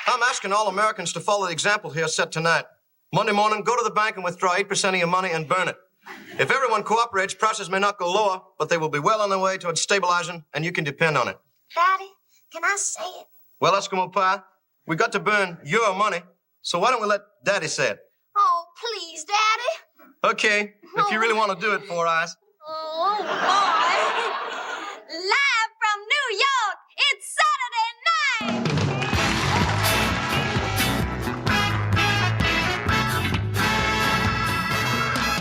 I'm asking all Americans to follow the example here set tonight. Monday morning, go to the bank and withdraw 8% of your money and burn it. If everyone cooperates, prices may not go lower, but they will be well on their way towards stabilizing, and you can depend on it. Daddy, can I say it? Well, Eskimo Pie, we got to burn your money, so why don't we let Daddy say it? Oh, please, Daddy. Okay, if you really want to do it, Four Eyes. Oh, boy. Live from New York, it's Saturday night.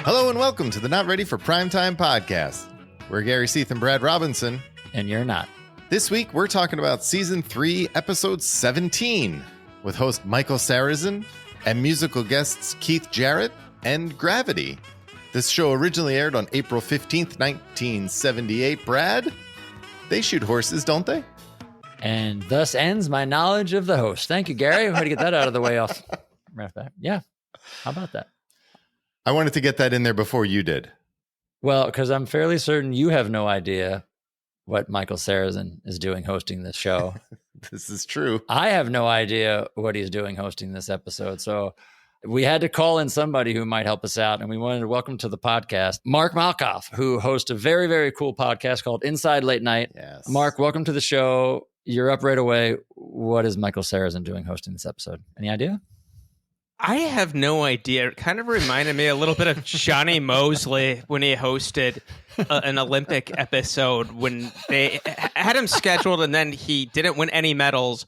Hello and welcome to the Not Ready for Primetime podcast. We're Gary Seath and Brad Robinson. And you're not. This week, we're talking about Season 3, Episode 17, with host Michael Sarrazin and musical guests Keith Jarrett and Gravity. This show originally aired on April 15th, 1978. Brad, they shoot horses, don't they? And thus ends my knowledge of the host. Thank you, Gary. How to get that out of the way off. Right back. Yeah. How about that? I wanted to get that in there before you did. Well, because I'm fairly certain you have no idea what Michael Sarrazin is doing hosting this show. This is true. I have no idea what he's doing hosting this episode. So we had to call in somebody who might help us out. And we wanted to welcome to the podcast Mark Malkoff, who hosts a very, very cool podcast called Inside Late Night. Yes. Mark, welcome to the show. You're up right away. What is Michael Sarrazin doing hosting this episode? Any idea? I have no idea. It kind of reminded me a little bit of Johnny Mosley when he hosted an Olympic episode when they had him scheduled and then he didn't win any medals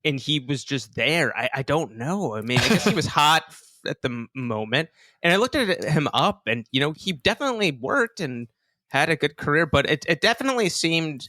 and he was just there. I don't know. I mean, I guess he was hot at the moment. And I looked at him up and, you know, he definitely worked and had a good career, but it definitely seemed,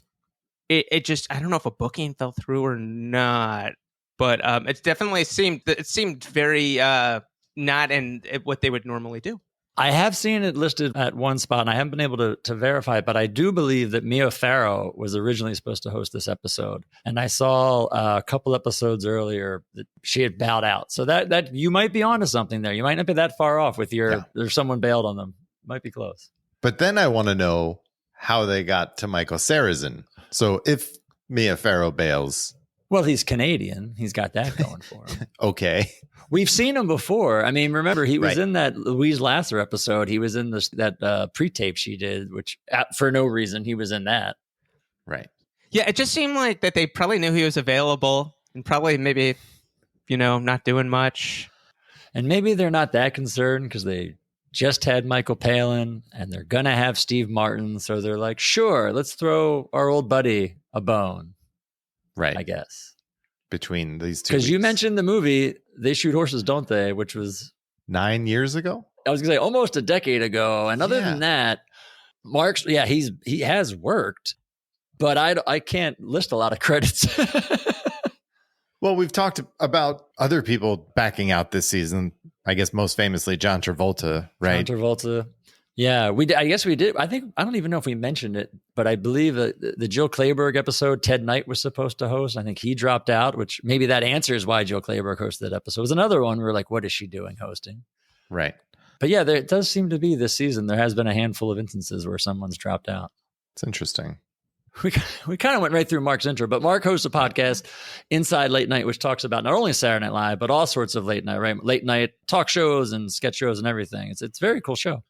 it just, I don't know if a booking fell through or not. But it definitely seemed very not in what they would normally do. I have seen it listed at one spot, and I haven't been able to verify it, but I do believe that Mia Farrow was originally supposed to host this episode. And I saw a couple episodes earlier that she had bowed out. So that you might be onto something there. You might not be that far off with there's someone bailed on them. Might be close. But then I want to know how they got to Michael Sarrazin. So if Mia Farrow bails... Well, he's Canadian. He's got that going for him. Okay. We've seen him before. I mean, remember, he was in that Louise Lasser episode. He was in that pre-tape she did, which for no reason, he was in that. Right. Yeah, it just seemed like that they probably knew he was available and probably maybe, you know, not doing much. And maybe they're not that concerned because they just had Michael Palin and they're going to have Steve Martin. So they're like, sure, let's throw our old buddy a bone. Right. I guess. Between these two. Because you mentioned the movie They Shoot Horses, Don't They? Which was 9 years ago? I was going to say almost a decade ago. And other than that, Mark's, he has worked, but I can't list a lot of credits. Well, we've talked about other people backing out this season. I guess most famously John Travolta, right? John Travolta. Yeah, I guess we did. I don't even know if we mentioned it, but I believe that the Jill Clayburgh episode, Ted Knight was supposed to host. I think he dropped out, which maybe that answers why Jill Clayburgh hosted that episode. It was another one where like, what is she doing hosting? Right. But yeah, there does seem to be this season. There has been a handful of instances where someone's dropped out. It's interesting. We kind of went right through Mark's intro, but Mark hosts a podcast, Inside Late Night, which talks about not only Saturday Night Live, but all sorts of late night talk shows and sketch shows and everything. It's a very cool show.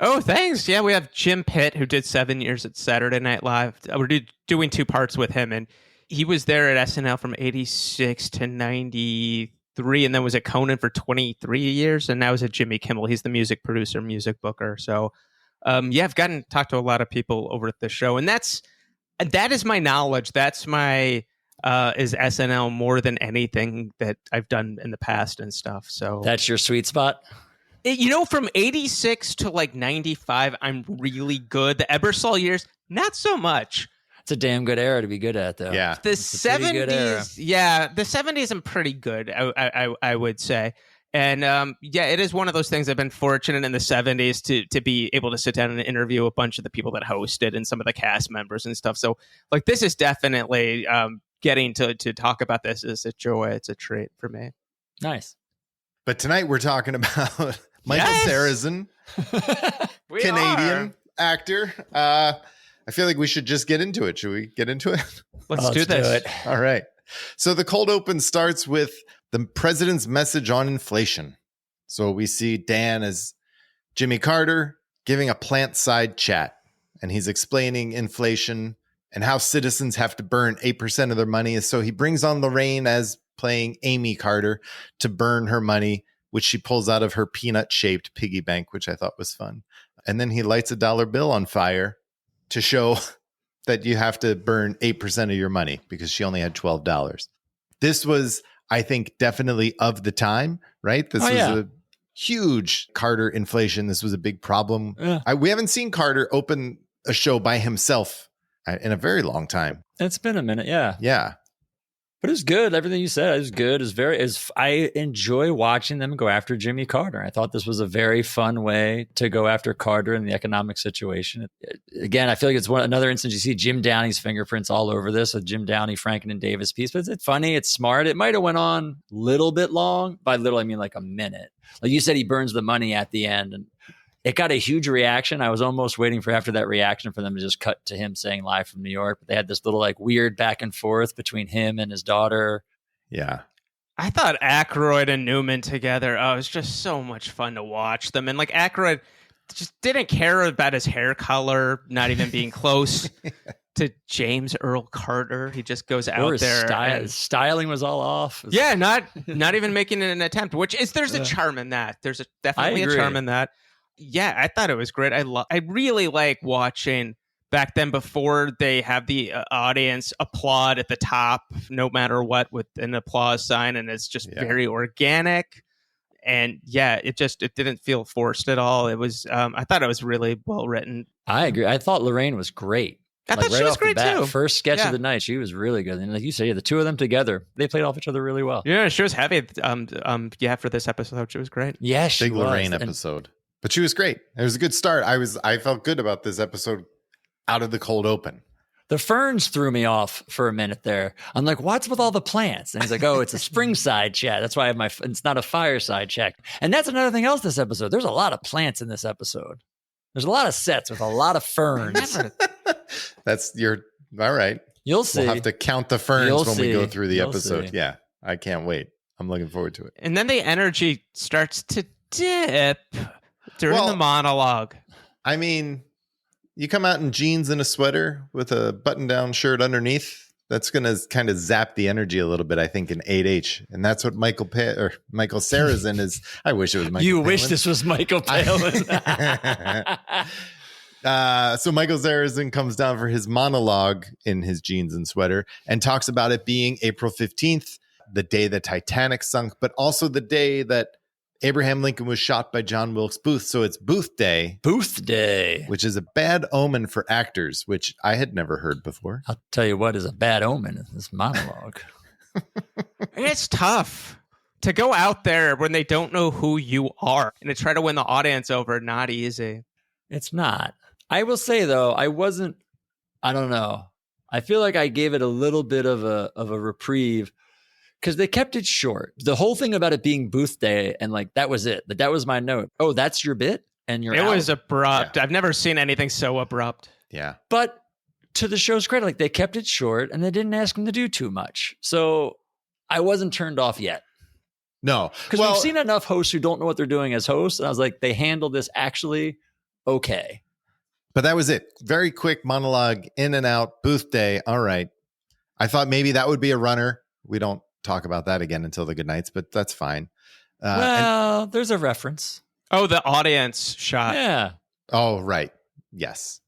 Oh, thanks. Yeah, we have Jim Pitt, who did 7 years at Saturday Night Live. We're doing 2 parts with him, and he was there at SNL from 86 to 93, and then was at Conan for 23 years, and now is at Jimmy Kimmel. He's the music producer, music booker. So, I've gotten to talk to a lot of people over at the show, and that is my knowledge. That's my is SNL more than anything that I've done in the past and stuff. So that's your sweet spot. From 86 to like 95, I'm really good. The Ebersol years, not so much. It's a damn good era to be good at, though. Yeah. The 70s, the 70s, I'm pretty good, I would say. And it is one of those things. I've been fortunate in the 70s to be able to sit down and interview a bunch of the people that hosted and some of the cast members and stuff. So like this is definitely getting to talk about this is a joy. It's a treat for me. Nice. But tonight we're talking about Michael Sarrazin, Canadian actor. I feel like we should just get into it. Should we get into it? Let's do this. Do it. All right. So the cold open starts with the president's message on inflation. So we see Dan as Jimmy Carter giving a plant side chat, and he's explaining inflation and how citizens have to burn 8% of their money. So he brings on Lorraine as playing Amy Carter to burn her money, which she pulls out of her peanut-shaped piggy bank, which I thought was fun. And then he lights a dollar bill on fire to show that you have to burn 8% of your money because she only had $12. This was, I think, definitely of the time, right? This was a huge Carter inflation. This was a big problem. Yeah. We haven't seen Carter open a show by himself in a very long time. It's been a minute. Yeah. Yeah. But it was good. Everything you said is good. I enjoy watching them go after Jimmy Carter. I thought this was a very fun way to go after Carter in the economic situation. Again, I feel like it's another instance you see Jim Downey's fingerprints all over this, a Jim Downey, Franken, and Davis piece. But it's funny. It's smart. It might have went on a little bit long. By little, I mean like a minute. Like you said, he burns the money at the end, and it got a huge reaction. I was almost waiting for after that reaction for them to just cut to him saying live from New York. But they had this little like weird back and forth between him and his daughter. Yeah. I thought Aykroyd and Newman together, it was just so much fun to watch them. And like Aykroyd just didn't care about his hair color, not even being close to James Earl Carter. He just goes out there. His styling was all off. Yeah, not even making an attempt, there's a charm in that. There's definitely a charm in that. Yeah, I thought it was great. I really like watching back then before they have the audience applaud at the top, no matter what, with an applause sign, and it's just very organic. And yeah, it didn't feel forced at all. It was I thought it was really well written. I agree. I thought Lorraine was great. I thought she was great too. First sketch of the night, she was really good. And like you say, the two of them together, they played off each other really well. Yeah, she was heavy. For this episode, she was great. Yeah, she Big was. Lorraine episode. But she was great. It was a good start. I felt good about this episode out of the cold open. The ferns threw me off for a minute there. I'm like, what's with all the plants? And he's like, oh, it's a springside chat. That's why I have it's not a fireside chat. And that's another thing else this episode. There's a lot of plants in this episode. There's a lot of sets with a lot of ferns. All right. You'll see. We'll have to count the ferns when we go through the episode. See. Yeah. I can't wait. I'm looking forward to it. And then the energy starts to dip during the monologue. I mean, you come out in jeans and a sweater with a button-down shirt underneath. That's going to kind of zap the energy a little bit, I think, in 8H. And that's what Michael Sarrazin is. I wish it was Michael You Palin. wish this was Michael Palin. So Michael Sarrazin comes down for his monologue in his jeans and sweater and talks about it being April 15th, the day the Titanic sunk, but also the day that Abraham Lincoln was shot by John Wilkes Booth. So it's Booth Day. Booth Day. Which is a bad omen for actors, which I had never heard before. I'll tell you what is a bad omen in this monologue. It's tough to go out there when they don't know who you are and to try to win the audience over. Not easy. It's not. I will say, though, I don't know. I feel like I gave it a little bit of a reprieve because they kept it short. The whole thing about it being Booth Day and like that was it. That was my note. Oh, that's your bit? And you're out. It was abrupt. Yeah. I've never seen anything so abrupt. Yeah. But to the show's credit, like they kept it short and they didn't ask him to do too much. So I wasn't turned off yet. No. Because we've seen enough hosts who don't know what they're doing as hosts. And I was like, they handled this actually okay. But that was it. Very quick monologue, in and out, Booth Day. All right. I thought maybe that would be a runner. We don't talk about that again until the good nights, but that's fine. There's a reference. Oh, the audience shot. Yeah. Oh, right. Yes.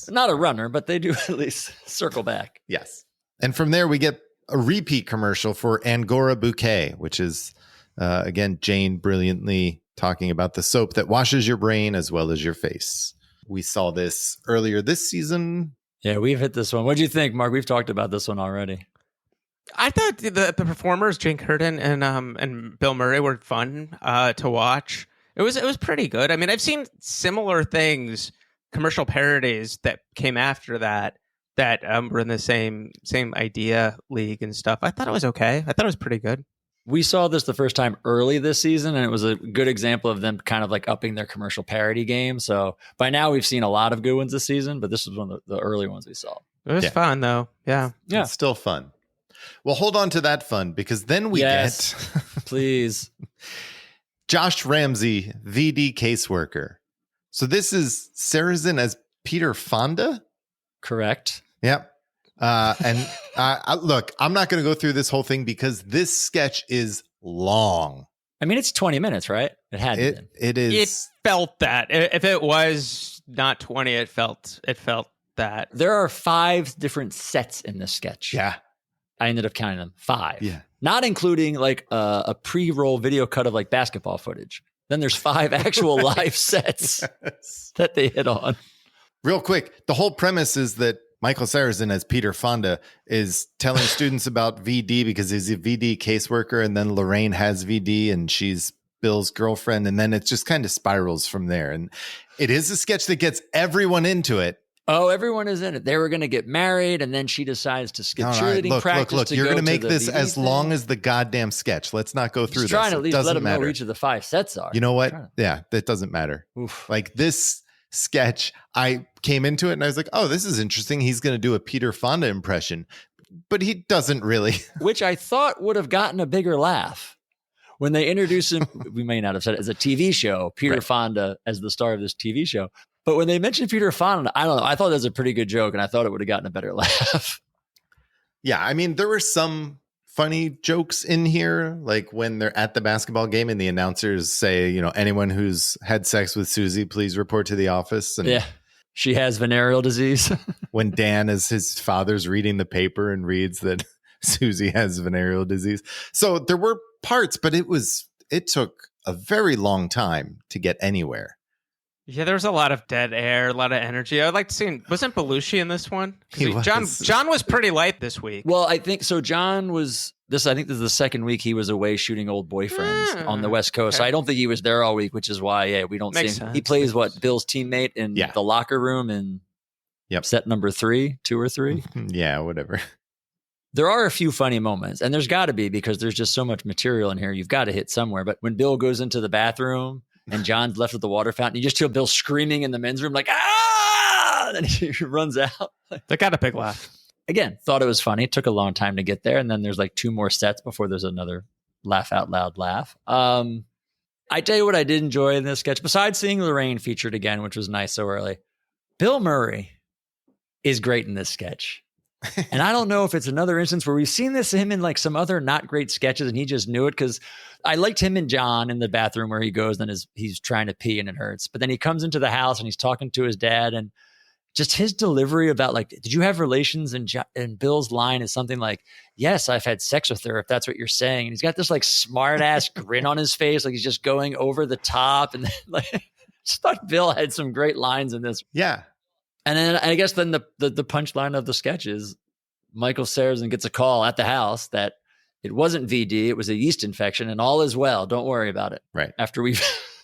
Not a runner, but they do at least circle back. Yes. And from there, we get a repeat commercial for Angora Bouquet, which is, again, Jane brilliantly talking about the soap that washes your brain as well as your face. We saw this earlier this season. Yeah, we've hit this one. What do you think, Mark? We've talked about this one already. I thought the performers, Jane Curtin and Bill Murray, were fun to watch. It was pretty good. I mean, I've seen similar things, commercial parodies that came after that were in the same idea league and stuff. I thought it was okay. I thought it was pretty good. We saw this the first time early this season, and it was a good example of them kind of like upping their commercial parody game. So by now we've seen a lot of good ones this season, but this was one of the early ones we saw. It was fun, though. Yeah. It's still fun. Well, hold on to that fun because then we Yes. get Please. Josh Ramsey, VD caseworker. So this is Sarrazin as Peter Fonda? Correct. Yep. Look, I'm not going to go through this whole thing because this sketch is long. I mean, it's 20 minutes, right? It had to be. It It is. felt that. If it was not 20, it felt that. There are 5 different sets in this sketch. Yeah. I ended up counting them. 5. Yeah. Not including like a pre-roll video cut of like basketball footage. Then there's 5 actual live sets Yes. that they hit on. Real quick, the whole premise is that Michael Sarrazin as Peter Fonda is telling students about VD because he's a VD caseworker, and then Lorraine has VD and she's Bill's girlfriend, and then it just kind of spirals from there. And it is a sketch that gets everyone into it. Oh, everyone is in it. They were going to get married, and then she decides to skip cheerleading practice. Look, to you're go going to make the this VD as thing. long as the goddamn sketch. Let's not go through Just this. trying to It at least let doesn't them matter. know each of the 5 sets are. You know what? Trying to- Yeah, that doesn't matter. Oof. Like this sketch, I came into it and I was like, oh, this is interesting. He's going to do a Peter Fonda impression, but he doesn't really. Which I thought would have gotten a bigger laugh. When they introduce him, we may not have said it as a TV show, Peter Right. Fonda as the star of this TV show. But when they mentioned Peter Fonda, I don't know. I thought that was a pretty good joke, and I thought it would have gotten a better laugh. Yeah, I mean, there were some funny jokes in here, like when they're at the basketball game and the announcers say, you know, anyone who's had sex with Susie, please report to the office. And Yeah. She has venereal disease. when Dan, as his father's reading the paper and reads that Susie has venereal disease. So there were parts, but it took a very long time to get anywhere. Yeah, there was a lot of dead air, a lot of energy. I'd like to see. Wasn't Belushi in this one? 'Cause He was. John was pretty light this week. Well, I think so. John was this. I think this is the second week he was away shooting old boyfriends on the West Coast. okay. So I don't think he was there all week, which is why we don't Makes see him. sense. He plays what Bill's teammate in Yeah. the locker room in set number 3, 2 or 3. Yeah, whatever. There are a few funny moments, and there's got to be because there's just so much material in here. You've got to hit somewhere. But when Bill goes into the bathroom and John's left at the water fountain, you just hear Bill screaming in the men's room like, ah! And he runs out. They got a big laugh. Again, thought it was funny. It took a long time to get there. And then there's like 2 more sets before there's another laugh out loud laugh. I tell you what I did enjoy in this sketch, besides seeing Lorraine featured again, which was nice so early. Bill Murray is great in this sketch. And I don't know if it's another instance where we've seen him in like some other not great sketches and he just knew it, because I liked him and John in the bathroom where he goes and he's trying to pee and it hurts. But then he comes into the house and he's talking to his dad, and just his delivery about like, did you have relations? And Bill's line is something like, yes, I've had sex with her, if that's what you're saying. And he's got this like smart ass grin on his face, like he's just going over the top. And then, like, just thought Bill had some great lines in this. Yeah. And then I guess then the punchline of the sketch is Michael Sarrazin gets a call at the house that it wasn't VD, it was a yeast infection, and all is well. Don't worry about it. Right. After we've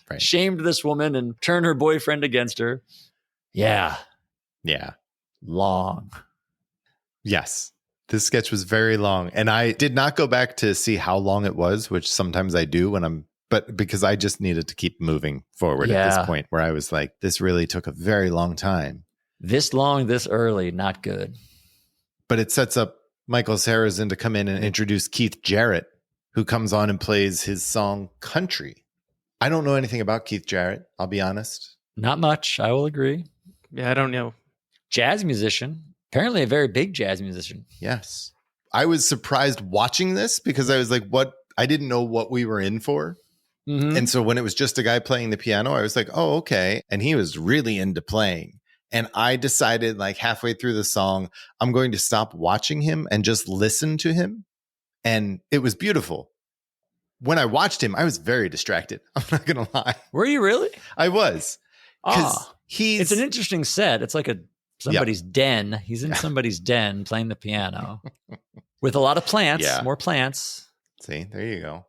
Right. shamed this woman and turned her boyfriend against her. Yeah. Yeah. Long. Yes. This sketch was very long. And I did not go back to see how long it was, which sometimes I do but because I just needed to keep moving forward at Yeah. this point where I was like, this really took a very long time. This long, this early, not good. But it sets up Michael Sarrazin to come in and introduce Keith Jarrett, who comes on and plays his song Country. I don't know anything about Keith Jarrett, I'll be honest. Not much, I will agree. Yeah, I don't know. Jazz musician. Apparently a very big jazz musician. Yes. I was surprised watching this because I was like, what? I didn't know what we were in for. Mhm. And so when it was just a guy playing the piano, I was like, oh, okay. And he was really into playing. And I decided like halfway through the song, I'm going to stop watching him and just listen to him. And it was beautiful. When I watched him, I was very distracted. I'm not going to lie. Were you really? I was. Because Ah, he's it's an interesting set. It's like somebody's den. He's in somebody's den playing the piano with a lot of plants, Yeah. more plants. See, there you go.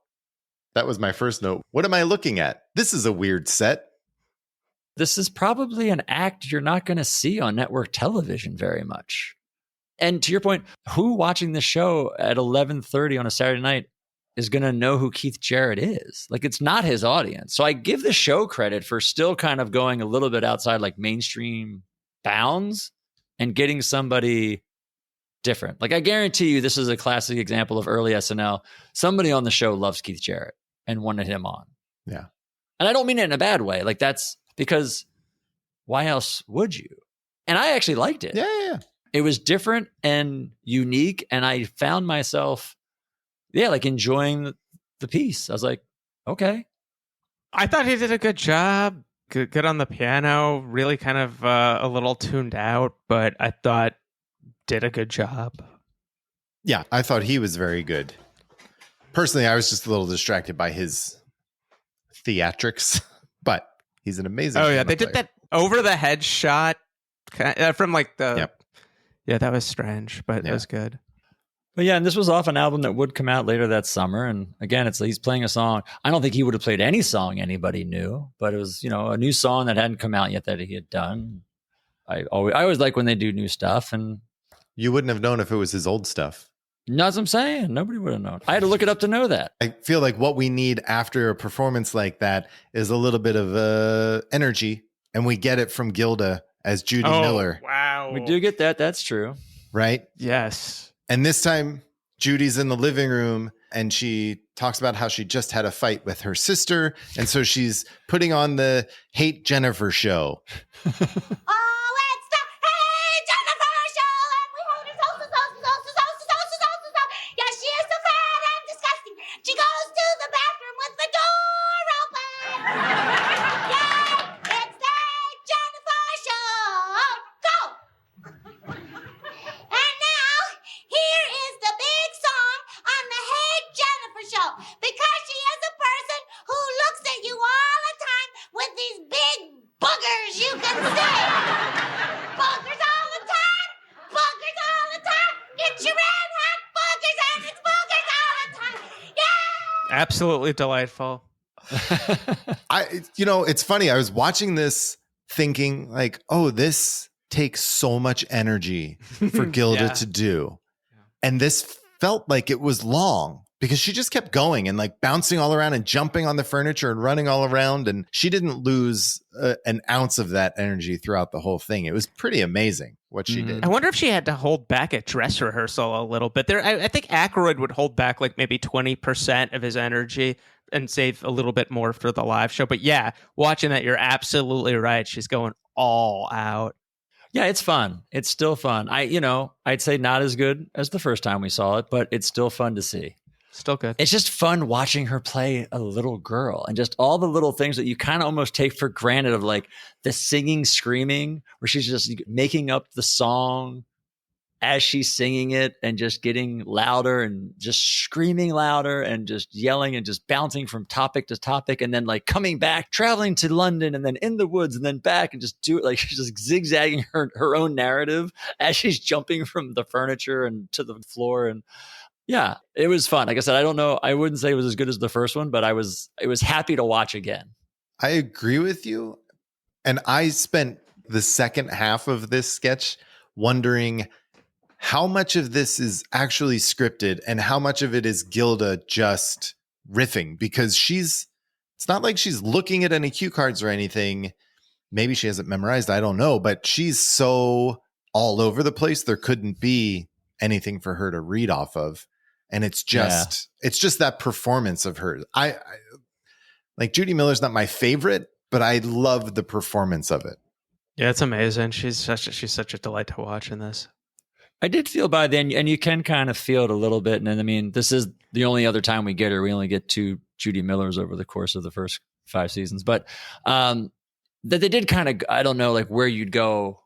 That was my first note. What am I looking at? This is a weird set. This is probably an act you're not going to see on network television very much. And to your point, who watching the show at 11:30 on a Saturday night is going to know who Keith Jarrett is? Like, it's not his audience. So I give the show credit for still kind of going a little bit outside like mainstream bounds and getting somebody different. Like I guarantee you, this is a classic example of early SNL. Somebody on the show loves Keith Jarrett and wanted him on. Yeah. And I don't mean it in a bad way. Like that's because why else would you? And I actually liked it. Yeah. It was different and unique. And I found myself, like enjoying the piece. I was like, okay. I thought he did a good job. Good on the piano. Really kind of a little tuned out, but I thought did a good job. Yeah, I thought he was very good. Personally, I was just a little distracted by his theatrics, but he's an amazing. Oh yeah, they did that over the head shot from like the. Yep. Yeah, that was strange, but it was good. But yeah, and this was off an album that would come out later that summer. And again, he's playing a song. I don't think he would have played any song anybody knew, but it was, a new song that hadn't come out yet that he had done. I always like when they do new stuff. And you wouldn't have known if it was his old stuff. That's what I'm saying. Nobody would have known. I had to look it up to know that. I feel like what we need after a performance like that is a little bit of energy. And we get it from Gilda as Judy Miller. Wow. We do get that. That's true. Right? Yes. And this time, Judy's in the living room and she talks about how she just had a fight with her sister. And so she's putting on the Hate Jennifer show. Oh, it's the Hey Jennifer show, and we hate her so. Yeah, she is so fat and disgusting. She goes to the bathroom with the door open. Yeah, it's the Hey Jennifer show. Go. And now, here is the big song on the Hey Jennifer show, because she is a person who looks at you all the time with these big boogers you can see. Boogers all the time. Boogers all the time. Get your red hot boogers and it's boogers all the time. Yeah. Absolutely delightful. It's funny. I was watching this thinking like, oh, this takes so much energy for Gilda to do. And this felt like it was long because she just kept going and like bouncing all around and jumping on the furniture and running all around. And she didn't lose an ounce of that energy throughout the whole thing. It was pretty amazing what she did. I wonder if she had to hold back at dress rehearsal a little bit. I think Aykroyd would hold back like maybe 20% of his energy and save a little bit more for the live show. But yeah, watching that, you're absolutely right. She's going all out. Yeah, it's fun. It's still fun. I'd say not as good as the first time we saw it, but it's still fun to see. Still good. It's just fun watching her play a little girl and just all the little things that you kind of almost take for granted of like the singing, screaming, where she's just making up the song as she's singing it and just getting louder and just screaming louder and just yelling and just bouncing from topic to topic and then like coming back, traveling to London and then in the woods and then back and just do it like she's just zigzagging her own narrative as she's jumping from the furniture and to the floor. And yeah, it was fun. Like I said, I don't know. I wouldn't say it was as good as the first one, but it was happy to watch again. I agree with you. And I spent the second half of this sketch wondering how much of this is actually scripted and how much of it is Gilda just riffing, because it's not like she's looking at any cue cards or anything. Maybe she hasn't memorized. I don't know, but she's so all over the place. There couldn't be anything for her to read off of. And it's just that performance of hers. I like Judy Miller's not my favorite, but I love the performance of it. Yeah, it's amazing. She's such a delight to watch in this. I did feel by then, and you can kind of feel it a little bit. And I mean, this is the only other time we get her. We only get 2 Judy Millers over the course of the first 5 seasons. But that they did kind of, I don't know, like where you'd go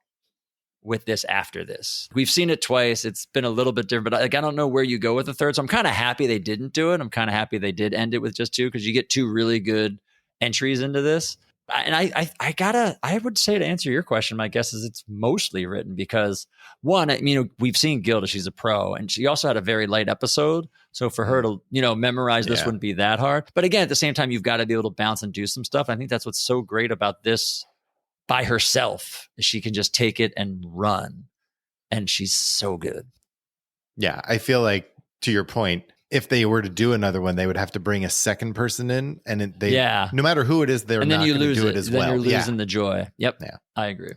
with this after this. We've seen it twice. It's been a little bit different, but like I don't know where you go with the third. So I'm kind of happy they didn't do it. I'm kind of happy they did end it with just 2 because you get 2 really good entries into this. And I would say, to answer your question, my guess is it's mostly written because one, we've seen Gilda, she's a pro, and she also had a very light episode. So for her to, memorize this wouldn't be that hard. But again, at the same time, you've got to be able to bounce and do some stuff. I think that's what's so great about this by herself, is she can just take it and run. And she's so good. Yeah, I feel like, to your point, if they were to do another one, they would have to bring a second person in, and no matter who it is, they're not going to do it as well. Then you're losing the joy. Yep. Yeah, I agree.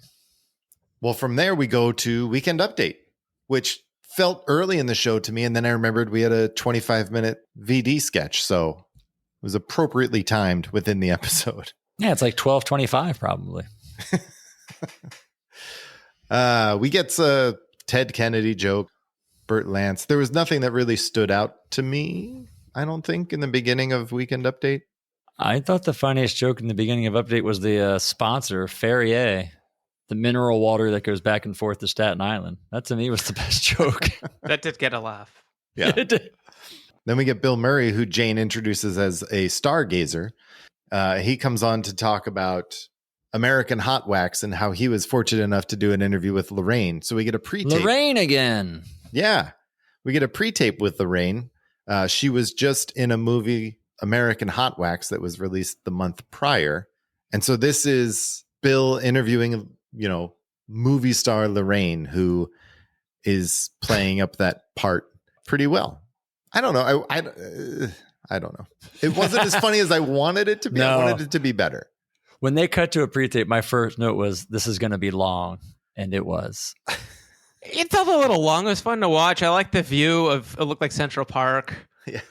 Well, from there we go to Weekend Update, which felt early in the show to me. And then I remembered we had a 25-minute VD sketch. So it was appropriately timed within the episode. Yeah, it's like 12:25 probably. We get a Ted Kennedy joke, Burt Lance. There was nothing that really stood out to me, I don't think, in the beginning of Weekend Update. I thought the funniest joke in the beginning of Update was the sponsor, Ferrier, the mineral water that goes back and forth to Staten Island. That to me was the best joke. That did get a laugh. Yeah. It did. Then we get Bill Murray, who Jane introduces as a stargazer. He comes on to talk about American Hot Wax and how he was fortunate enough to do an interview with Lorraine. So we get a pre-tape. Lorraine again. Yeah. We get a pre-tape with Lorraine. She was just in a movie, American Hot Wax, that was released the month prior. And so this is Bill interviewing, movie star Lorraine, who is playing up that part pretty well. I don't know. I don't know. It wasn't as funny as I wanted it to be. No. I wanted it to be better. When they cut to a pre-tape, my first note was, this is going to be long. And it was. It felt a little long. It was fun to watch. I like the view of, it looked like Central Park. Yeah.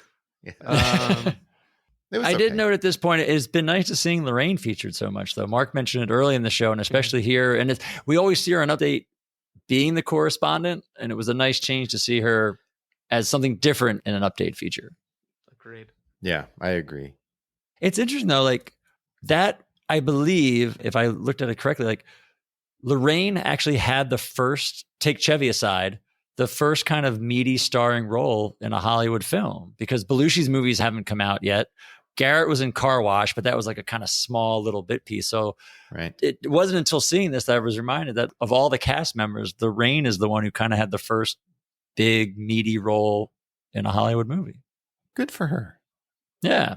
I did note at this point, it's been nice to seeing Lorraine featured so much, though. Mark mentioned it early in the show, and especially here. And we always see her on Update being the correspondent, and it was a nice change to see her as something different in an Update feature. Agreed. Yeah, I agree. It's interesting, though, like that, I believe, if I looked at it correctly, like Lorraine actually had the first, take Chevy aside, the first kind of meaty starring role in a Hollywood film, because Belushi's movies haven't come out yet. Garrett was in Car Wash, but that was like a kind of small little bit piece. So Right. It wasn't until seeing this that I was reminded that of all the cast members, Lorraine is the one who kind of had the first big meaty role in a Hollywood movie. Good for her. Yeah.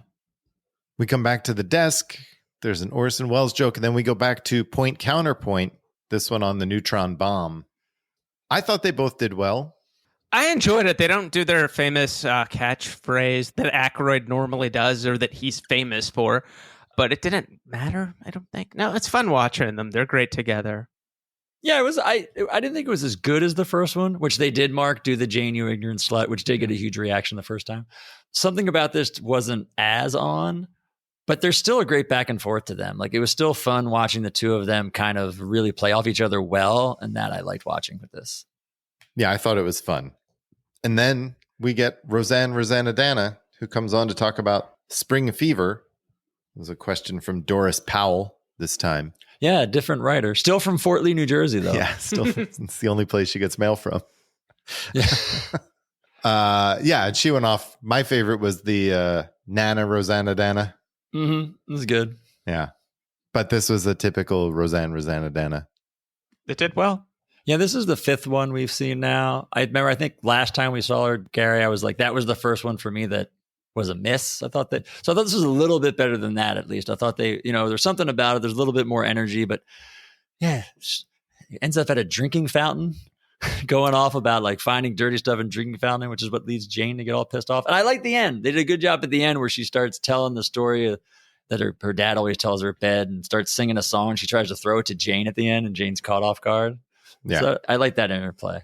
We come back to the desk. There's an Orson Welles joke, and then we go back to Point Counterpoint, this one on the neutron bomb. I thought they both did well. I enjoyed it. They don't do their famous catchphrase that Aykroyd normally does or that he's famous for, but it didn't matter, I don't think. No, it's fun watching them. They're great together. Yeah, it was. I didn't think it was as good as the first one, which they did, Mark, do the Jane, you ignorant slut, which did get a huge reaction the first time. Something about this wasn't as on, but there's still a great back and forth to them. Like, it was still fun watching the two of them kind of really play off each other well, and that I liked watching with this. Yeah, I thought it was fun. And then we get Rosanna, who comes on to talk about spring fever. It was a question from Doris Powell this time. Yeah, different writer. Still from Fort Lee, New Jersey, though. Yeah, still it's the only place she gets mail from. Yeah. Yeah, and she went off. My favorite was the Nana Rosanna Dana. Mm-hmm. It was good. Yeah. But this was a typical Rosanna Dana. It did well. Yeah, this is the fifth one we've seen now. I remember, I think last time we saw her, Gary, I was like, that was the first one for me that was a miss. I thought this was a little bit better than that, at least. I thought there's something about it. There's a little bit more energy, but yeah, it ends up at a drinking fountain going off about like finding dirty stuff in drinking fountain, which is what leads Jane to get all pissed off. And I like the end. They did a good job at the end where she starts telling the story that her dad always tells her at bed and starts singing a song. She tries to throw it to Jane at the end and Jane's caught off guard. Yeah. So I like that interplay.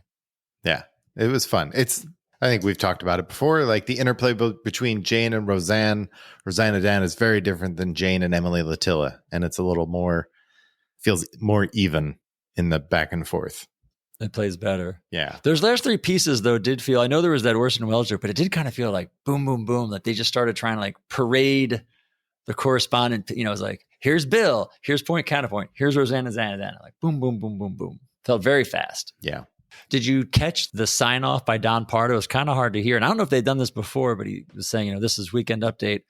Yeah, it was fun. I think we've talked about it before. Like the interplay between Jane and Rosanna Dan is very different than Jane and Emily Latilla. And it's a little more, feels more even in the back and forth. It plays better. Yeah. Those last three pieces, though, did feel, I know there was that Orson Welles joke, but it did kind of feel like boom, boom, boom. Like they just started trying to like parade the correspondent. It was like, here's Bill, here's Point Counterpoint, here's Rosanna Dan. Like boom, boom, boom, boom, boom. Felt very fast. Yeah. Did you catch the sign off by Don Pardo? It was kind of hard to hear. And I don't know if they'd done this before, but he was saying, this is Weekend Update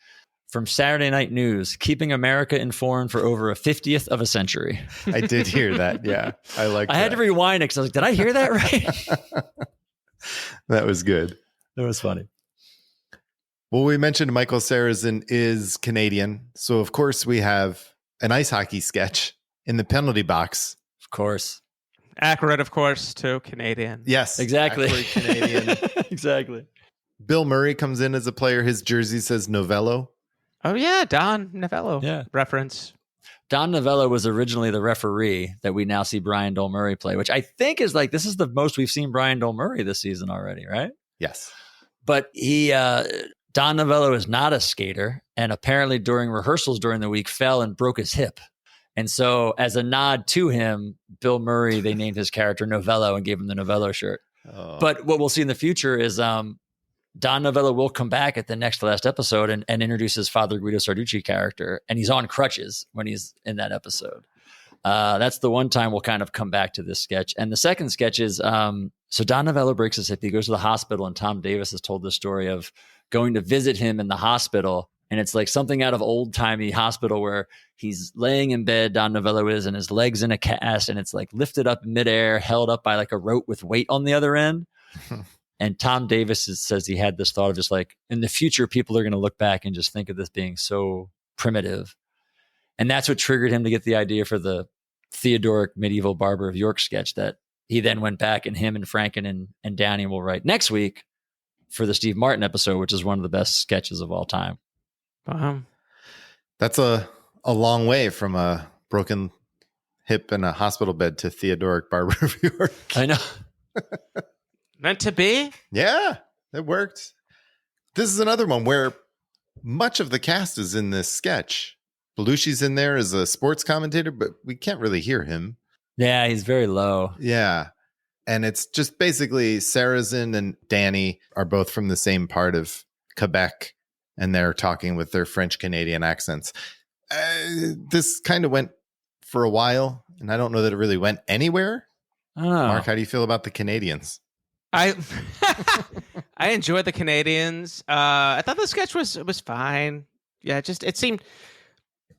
from Saturday Night News, keeping America informed for over a 50th of a century. I did hear that. Yeah. I like I had to rewind it because I was like, did I hear that right? That was good. It was funny. Well, we mentioned Michael Sarrazin is Canadian. So, of course, we have an ice hockey sketch in the penalty box. Of course. Aykroyd, of course, too. Canadian. Yes. Exactly. Aykroyd, Canadian. Exactly. Bill Murray comes in as a player. His jersey says Novello. Oh, yeah. Don Novello Yeah. reference. Don Novello was originally the referee that we now see Brian Dole Murray play, which I think is like, this is the most we've seen Brian Dole Murray this season already, right? Yes. But Don Novello is not a skater, and apparently during rehearsals during the week fell and broke his hip. And so as a nod to him, Bill Murray, they named his character Novello and gave him the Novello shirt. Oh. But what we'll see in the future is Don Novello will come back at the next to last episode and introduce his Father Guido Sarducci character. And he's on crutches when he's in that episode. That's the one time we'll kind of come back to this sketch. And the second sketch is, so Don Novello breaks his hip. He goes to the hospital, and Tom Davis has told the story of going to visit him in the hospital. And it's like something out of old timey hospital where he's laying in bed, Don Novello is, and his leg's in a cast, and it's like lifted up in midair, held up by like a rope with weight on the other end. And Tom Davis says he had this thought of just like, in the future, people are going to look back and just think of this being so primitive. And that's what triggered him to get the idea for the Theodoric Medieval Barber of York sketch that he then went back, and him and Franken and Downey will write next week for the Steve Martin episode, which is one of the best sketches of all time. Wow. That's a long way from a broken hip in a hospital bed to Theodoric Barber of York. I know. Meant to be? Yeah, it worked. This is another one where much of the cast is in this sketch. Belushi's in there as a sports commentator, but we can't really hear him. Yeah, he's very low. Yeah. And it's just basically Sarrazin and Danny are both from the same part of Quebec, and they're talking with their French Canadian accents. This kind of went for a while, and I don't know that it really went anywhere. I don't know. Mark, how do you feel about the Canadians? I enjoyed the Canadians. I thought the sketch was fine. Yeah, just it seemed,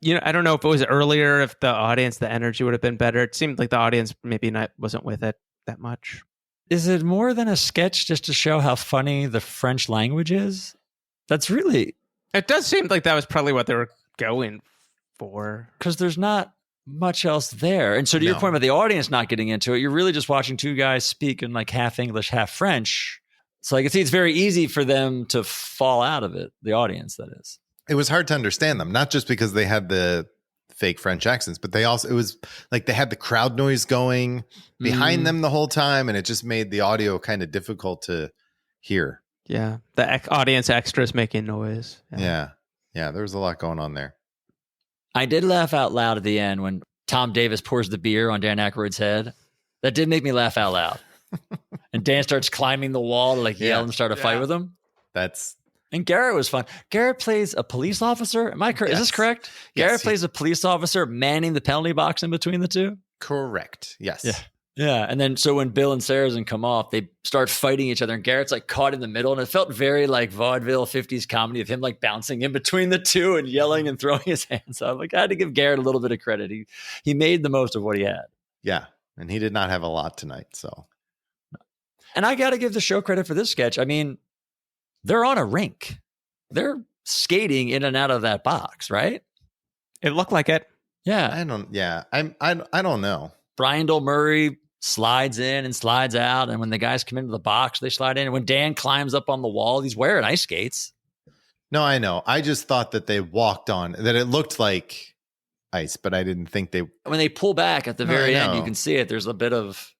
I don't know if it was earlier, if the audience, the energy would have been better. It seemed like the audience maybe wasn't with it that much. Is it more than a sketch just to show how funny the French language is? That's really... It does seem like that was probably what they were going for. Because there's not much else there. And so to your point about the audience not getting into it, you're really just watching two guys speak in like half English, half French. So I can see it's very easy for them to fall out of it, the audience, that is. It was hard to understand them, not just because they had the fake French accents, but it was like they had the crowd noise going behind them the whole time, and it just made the audio kind of difficult to hear. Yeah, the audience extras making noise. Yeah, there was a lot going on there. I did laugh out loud at the end when Tom Davis pours the beer on Dan Aykroyd's head. That did make me laugh out loud. And Dan starts climbing the wall to yell and start a fight with him. And Garrett was fun. Garrett plays a police officer. Am I correct? Yes. Is this correct? Yes, Garrett plays a police officer manning the penalty box in between the two. Correct. Yes. Yeah. And then so when Bill and Sarrazin come off, they start fighting each other, and Garrett's caught in the middle, and it felt very like vaudeville 50s comedy of him bouncing in between the two and yelling and throwing his hands up. I had to give Garrett a little bit of credit. He made the most of what he had. Yeah. And he did not have a lot tonight. So. And I got to give the show credit for this sketch. I mean, they're on a rink. They're skating in and out of that box, right? It looked like it. Yeah. I don't know. Brian Dole Murray slides in and slides out. And when the guys come into the box, they slide in. And when Dan climbs up on the wall, he's wearing ice skates. No, I know. I just thought that they walked on, that it looked like ice, but I didn't think they... When they pull back at the very end, you can see it. There's a bit of...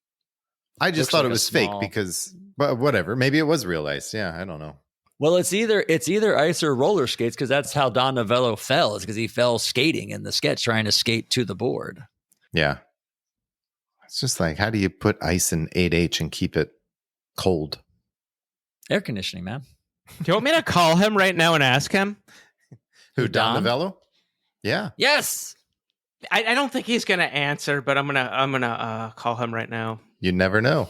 I just thought it was fake because, but whatever. Maybe it was real ice. Yeah, I don't know. Well, it's either ice or roller skates, because that's how Don Novello fell, is because he fell skating in the sketch, trying to skate to the board. Yeah. It's just how do you put ice in 8H and keep it cold? Air conditioning, man. Do you want me to call him right now and ask him? Who, Don Novello? Yeah. Yes. I don't think he's gonna answer, but I'm gonna call him right now. You never know.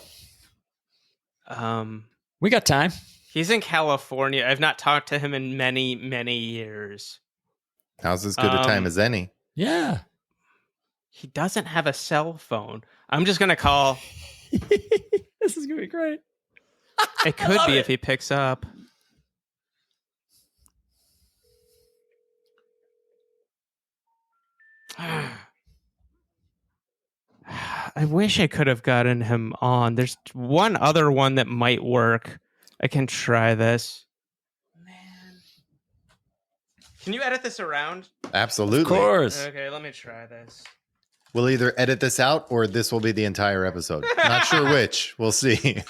We got time. He's in California. I've not talked to him in many, many years. How's as good a time as any? Yeah. He doesn't have a cell phone. I'm just gonna call. This is gonna be great. It could be if he picks up. I wish I could have gotten him on. There's one other one that might work. I can try this. Man. Can you edit this around? Absolutely. Of course. Okay, let me try this. We'll either edit this out or this will be the entire episode. Not sure which. We'll see.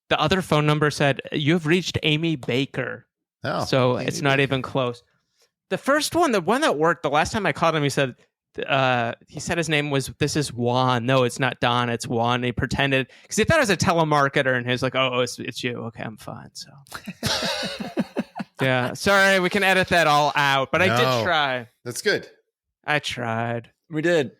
The other phone number said, "You have reached Amy Baker." Oh, So Amy it's not Baker. even close. The first one, the one that worked, the last time I called him, he said his name was, this is Juan. No, it's not Don, it's Juan. And he pretended, because he thought it was a telemarketer, and he was like, oh, it's you. Okay, I'm fine. So, yeah, sorry, we can edit that all out, but I No. did try. That's good. I tried. We did.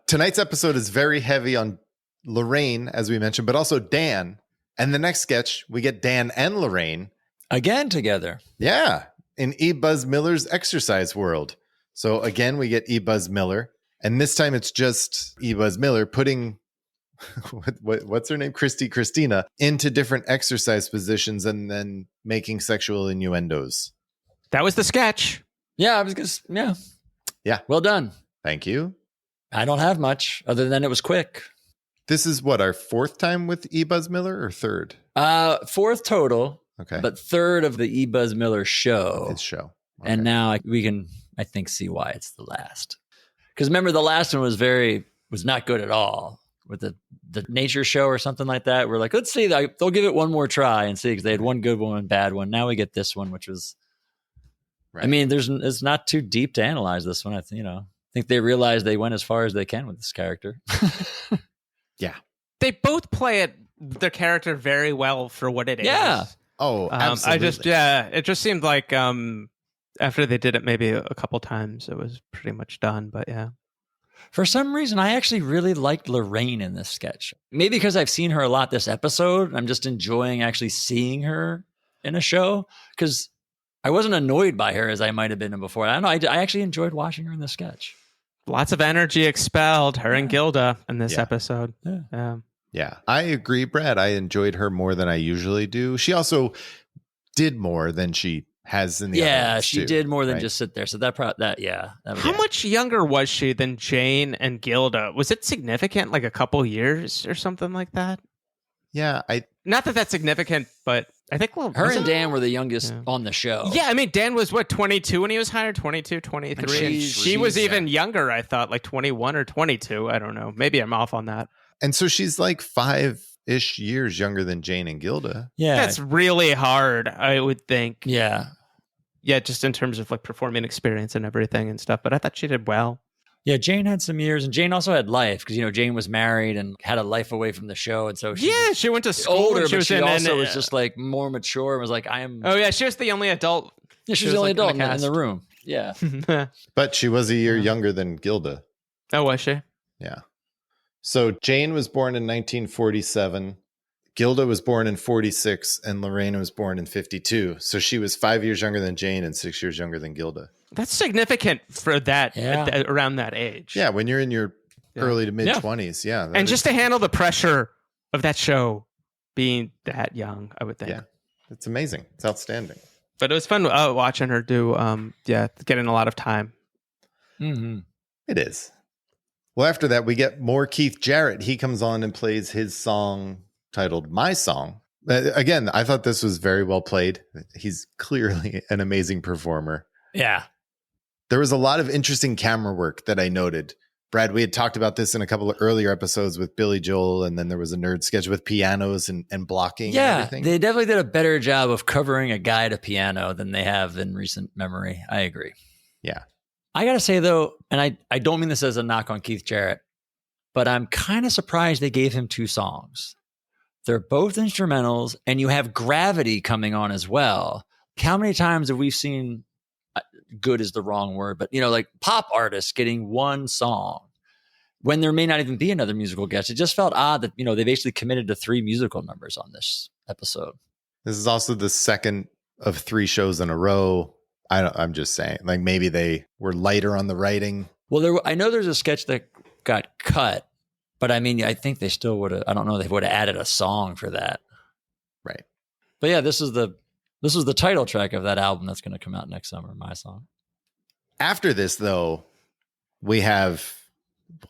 Tonight's episode is very heavy on Lorraine, as we mentioned, but also Dan. And the next sketch, we get Dan and Lorraine. Again together. Yeah, in E. Buzz Miller's exercise world. So again, we get E. Buzz Miller. And this time it's just E. Buzz Miller putting, what's her name? Christina into different exercise positions and then making sexual innuendos. That was the sketch. Yeah, I was just, yeah. Yeah. Well done. Thank you. I don't have much other than it was quick. This is what, our fourth time with E. Buzz Miller or third? Fourth total, Okay. but third of the E. Buzz Miller show. His show. And Okay. now we can, I think, see why it's the last. Because remember, the last one was not good at all with the nature show or something like that. We're like, let's see, they'll give it one more try and see, because they had one good one and bad one. Now we get this one, which was, Right. I mean, it's not too deep to analyze this one. I think they realized they went as far as they can with this character. Yeah. They both play their character very well for what it is. Yeah. Oh, absolutely. It just seemed like after they did it maybe a couple times, it was pretty much done. But yeah. For some reason, I actually really liked Lorraine in this sketch. Maybe because I've seen her a lot this episode. I'm just enjoying actually seeing her in a show, because I wasn't annoyed by her as I might have been before. I don't know. I actually enjoyed watching her in the sketch. Lots of energy expelled, her and Gilda in this Yeah. episode. Yeah. Yeah, I agree, Brad. I enjoyed her more than I usually do. She also did more than she has in the other ones, she too, did more than right? just sit there. So that was How much younger was she than Jane and Gilda? Was it significant, like a couple years or something like that? Yeah, Not that that's significant, but I think her and Dan were the youngest on the show. Yeah, I mean, Dan was, 22 when he was hired? 22, 23? And She was even younger, I thought, like 21 or 22. I don't know. Maybe I'm off on that. and so she's like 5-ish years younger than Jane and Gilda. Yeah. That's really hard, I would think. Yeah. Yeah, just in terms of like performing experience and everything and stuff. But I thought she did well. Yeah, Jane had some years, and Jane also had life, because Jane was married and had a life away from the show, and so she She went to school. older, and she but was she in, also was just like more mature and was like, I am. Oh yeah, she was the only adult. Yeah, she she's was, the only like, in adult the in the cast. room. Yeah. But she was a year younger than Gilda. Oh, was she? Yeah. So Jane was born in 1947. Gilda was born in 46, and Lorraine was born in 52. So she was 5 years younger than Jane and 6 years younger than Gilda. That's significant for that around that age. Yeah, when you're in your early to mid Yeah. 20s. Yeah. that And is- just to handle the pressure of that show being that young, I would think. Yeah. It's amazing. It's outstanding. But it was fun watching her do, getting a lot of time. Mm-hmm. It is. Well, after that, we get more Keith Jarrett. He comes on and plays his song titled My Song. Again, I thought this was very well played. He's clearly an amazing performer. Yeah. There was a lot of interesting camera work that I noted. Brad, we had talked about this in a couple of earlier episodes with Billy Joel, and then there was a nerd sketch with pianos and blocking and Yeah, everything. they definitely did a better job of covering a guy at a piano than they have in recent memory. I agree. Yeah. I got to say, though, and I don't mean this as a knock on Keith Jarrett, but I'm kind of surprised they gave him 2 songs. They're both instrumentals, and you have Gravity coming on as well. How many times have we seen, good is the wrong word, but, like pop artists getting one song when there may not even be another musical guest? It just felt odd that, they basically committed to 3 musical numbers on this episode. This is also the second of 3 shows in a row. I'm just saying, like, maybe they were lighter on the writing. Well, I know there's a sketch that got cut, but I mean, I think they still would have. I don't know. They would have added a song for that, Right. But yeah, this is the title track of that album that's going to come out next summer. My Song. After this, though, we have,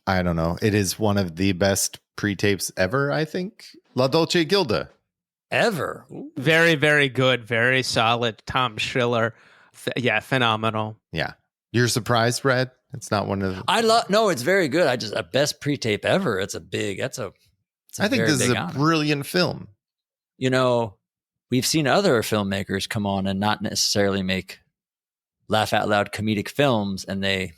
I don't know, it is one of the best pre-tapes ever, I think. La Dolce Gilda. ever. Ooh. Very, very good. Very solid. Tom Schiller. Phenomenal. Yeah. You're surprised, Brad? It's not one of the... No, it's very good. A best pre-tape ever. It's a I think this is a honor. brilliant film. You know, we've seen other filmmakers come on and not necessarily make laugh out loud comedic films, and they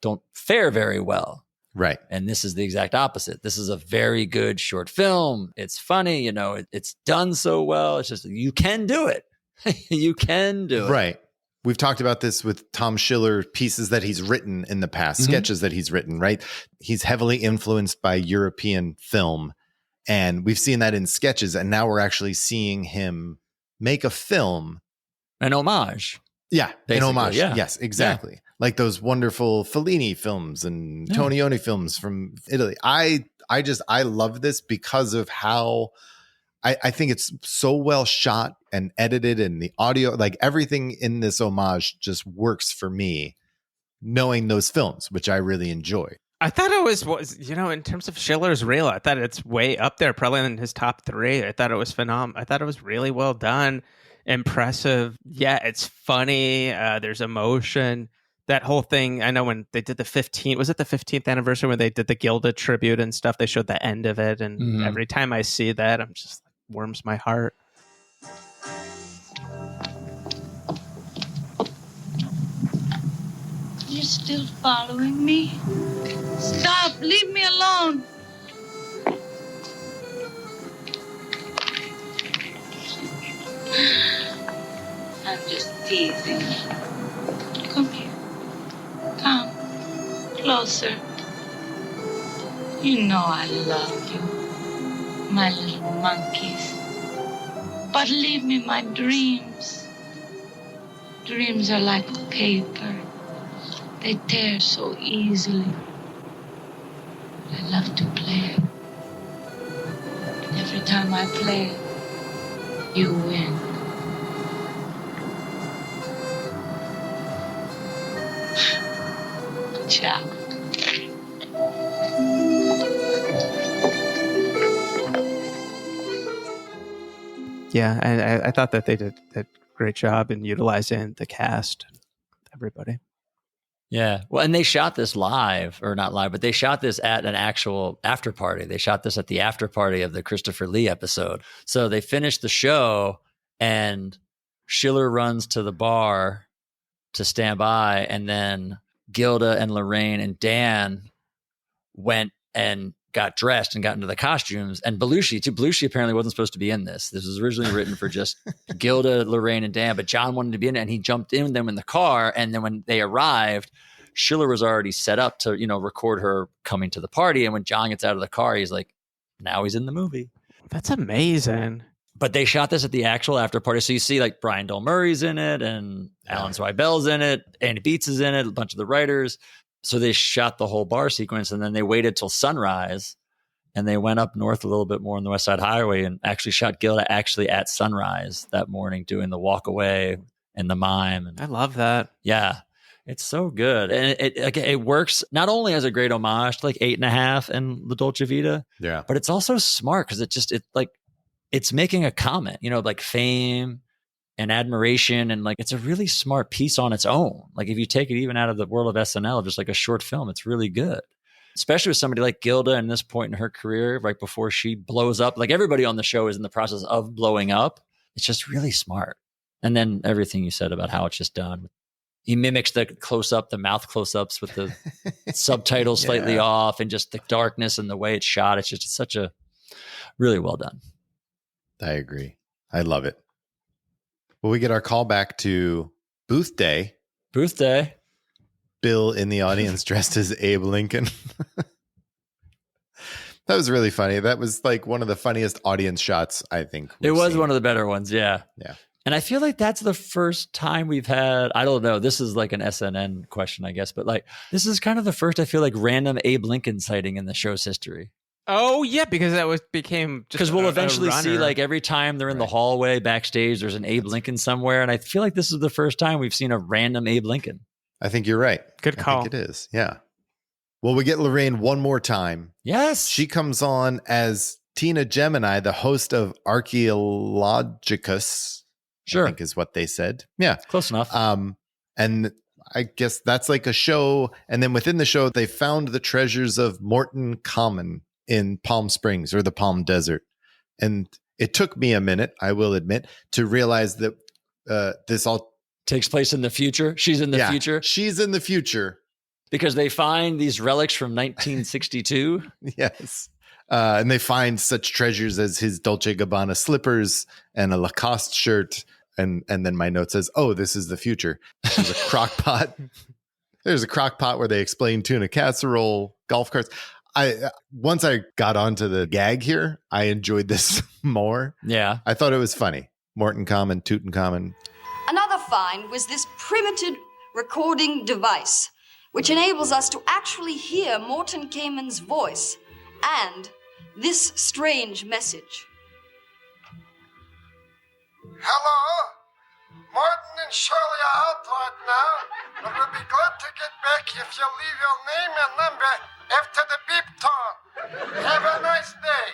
don't fare very well. Right. And this is the exact opposite. This is a very good short film. It's funny, it's done so well. It's just, you can do it. You can do it. Right. We've talked about this with Tom Schiller, pieces that he's written in the past, sketches that he's written, right? He's heavily influenced by European film. And we've seen that in sketches. And now we're actually seeing him make a film. An homage. Yeah. An homage. Yeah. Yes, exactly. Yeah. Like those wonderful Fellini films and Tonioni films from Italy. I love this because of how I think it's so well shot and edited, and the audio, like everything in this homage just works for me, knowing those films, which I really enjoy. I thought it was in terms of Schiller's reel, I thought it's way up there, probably in his top 3. I thought it was phenomenal. I thought it was really well done, impressive. Yeah, it's funny. There's emotion. That whole thing, I know when they did the 15th anniversary when they did the Gilda tribute and stuff, they showed the end of it. And every time I see that, I'm just like, warms my heart. You're still following me? Stop! Leave me alone! I'm just teasing. Come here. Come. Closer. You know I love you, my little monkeys. But leave me my dreams. Dreams are like paper. They tear so easily. I love to play. And every time I play, you win. Ciao. Yeah, I thought that they did a great job in utilizing the cast, everybody. Yeah. Well, and they shot this live, or not live, but they shot this at an actual after party. They shot this at the after party of the Christopher Lee episode. So they finished the show and Schiller runs to the bar to stand by, and then Gilda and Lorraine and Dan went and got dressed and got into the costumes. And Belushi apparently wasn't supposed to be in this. This was originally written for just Gilda, Lorraine, and Dan, but John wanted to be in it, and he jumped in with them in the car. And then when they arrived, Schiller was already set up to, record her coming to the party. And when John gets out of the car, he's like, now he's in the movie. That's amazing. But they shot this at the actual after party. So you see like Brian Del Murray's in it, and Alan Zweibel's in it, Andy Beats is in it, a bunch of the writers. So they shot the whole bar sequence, and then they waited till sunrise, and they went up north a little bit more on the West Side Highway and actually shot Gilda actually at sunrise that morning, doing the walk away and the mime. And I love that. Yeah. It's so good. And it works not only as a great homage to like 8.5 and La Dolce Vita, but it's also smart because it's making a comment, like fame and admiration. And like, it's a really smart piece on its own. Like if you take it even out of the world of SNL, just like a short film, it's really good. Especially with somebody like Gilda in this point in her career, right before she blows up. Like everybody on the show is in the process of blowing up. It's just really smart. And then everything you said about how it's just done. He mimics the close-up, the mouth close-ups with the subtitles slightly off, and just the darkness and the way it's shot. It's just such a really well done. I agree. I love it. Well, we get our call back to Booth Day. Booth Day. Bill in the audience dressed as Abe Lincoln. That was really funny. That was like one of the funniest audience shots, I think. It was one of the better ones. Yeah. Yeah. And I feel like that's the first time we've had, I don't know, this is like an SNN question, I guess, but like this is kind of the first, I feel like, random Abe Lincoln sighting in the show's history. Oh, yeah, because that became just because we'll eventually see like every time they're in the hallway backstage, there's an Abe Lincoln somewhere. And I feel like this is the first time we've seen a random Abe Lincoln. I think you're right. Good call. I think it is. Yeah. Well, we get Lorraine one more time. Yes. She comes on as Tina Gemini, the host of Archaeologicus, Sure. I think is what they said. Yeah. Close enough. And I guess that's like a show. And then within the show, they found the treasures of Morton Common in Palm Springs or the Palm Desert. And it took me a minute, I will admit, to realize that this all Takes place in the future. She's in the future. She's in the future. Because they find these relics from 1962. Yes. And they find such treasures as his Dolce & Gabbana slippers and a Lacoste shirt. And then my note says, oh, this is the future. There's a crock pot. There's a crock pot where they explain tuna casserole, golf carts. Once I got onto the gag here, I enjoyed this more. Yeah. I thought it was funny. Morton Common, Tutankhamun. Another find was this primitive recording device, which enables us to actually hear Morton Cayman's voice and this strange message. Hello? Martin and Shirley are out right now, but we'll be glad to get back if you leave your name and number after the beep tone. Have a nice day.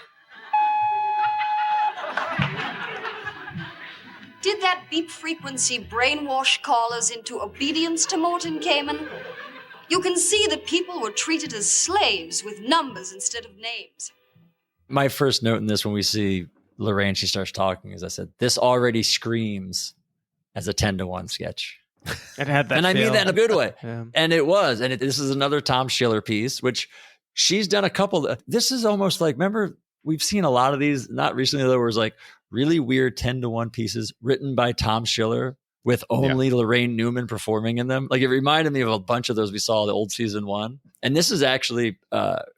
Did that beep frequency brainwash callers into obedience to Morton Cayman? You can see that people were treated as slaves with numbers instead of names. My first note in this when we see Lorraine, she starts talking, as I said, this already screams as a 10-to-1 sketch. It had that and I mean feel. that in a good way. Yeah. And it was. And this is another Tom Schiller piece, which she's done a couple. This is almost like, remember, we've seen a lot of these, not recently, though, where it's like really weird 10-to-1 pieces written by Tom Schiller with only Lorraine Newman performing in them. Like it reminded me of a bunch of those we saw the old season 1. And this is actually,